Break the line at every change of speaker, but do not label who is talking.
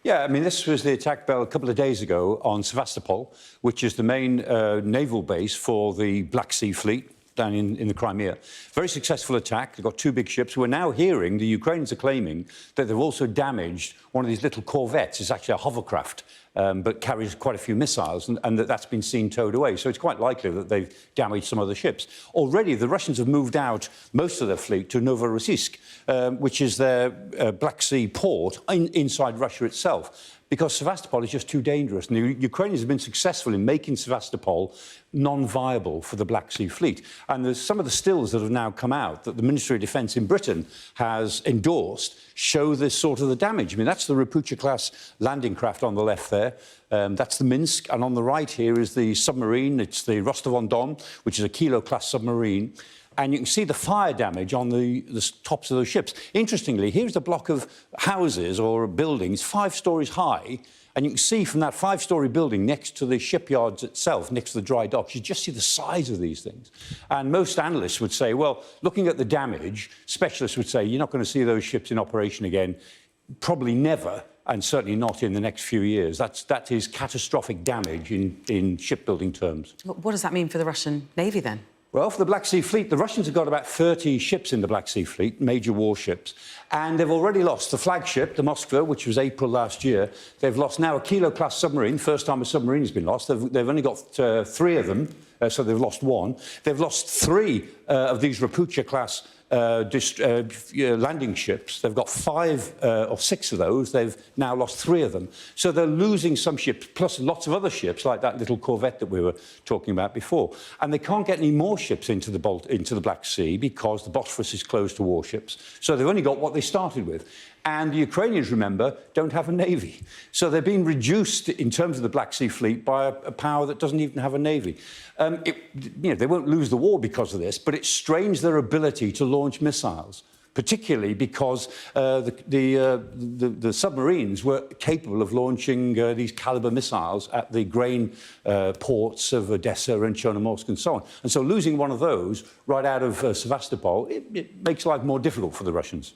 Yeah, I mean, this was the attack, Bell, a couple of days ago on Sevastopol, which is the main naval base for the Black Sea Fleet down in the Crimea. Very successful attack. They've got two big ships. We're now hearing the Ukrainians are claiming that they've also damaged one of these little corvettes. It's actually a hovercraft, but carries quite a few missiles, and that's been seen towed away. So it's quite likely that they've damaged some other ships. Already, the Russians have moved out most of their fleet to Novorossiysk, which is their Black Sea port inside Russia itself, because Sevastopol is just too dangerous. And the Ukrainians have been successful in making Sevastopol non-viable for the Black Sea Fleet. And there's some of the stills that have now come out that the Ministry of Defence in Britain has endorsed show this sort of the damage. I mean, that's the Rapucha-class landing craft on the left there. That's the Minsk. And on the right here is the submarine. It's the Rostov-on-Don, which is a Kilo-class submarine. And you can see the fire damage on the tops of those ships. Interestingly, here's a block of houses or buildings 5 stories high, and you can see from that 5-story building next to the shipyards itself, next to the dry docks, you just see the size of these things. And most analysts would say, well, looking at the damage, specialists would say you're not going to see those ships in operation again, probably never, and certainly not in the next few years. That is catastrophic damage in shipbuilding terms.
What does that mean for the Russian Navy, then?
Well, for the Black Sea Fleet, the Russians have got about 30 ships in the Black Sea Fleet, major warships, and they've already lost the flagship, the Moskva, which was April last year. They've lost now a Kilo-class submarine, first time a submarine has been lost. They've only got 3 of them, so they've lost 1. They've lost 3 of these Rapucha-class landing ships. They've got 5 or 6 of those. They've now lost 3 of them. So they're losing some ships, plus lots of other ships, like that little corvette that we were talking about before. And they can't get any more ships into the Black Sea because the Bosphorus is closed to warships. So they've only got what they started with. And the Ukrainians, remember, don't have a navy. So they're being reduced in terms of the Black Sea Fleet by a power that doesn't even have a navy. They won't lose the war because of this, but it strains their ability to launch missiles, particularly because the submarines were capable of launching these caliber missiles at the grain ports of Odessa and Chernomorsk and so on. And so losing one of those right out of Sevastopol, it makes life more difficult for the Russians.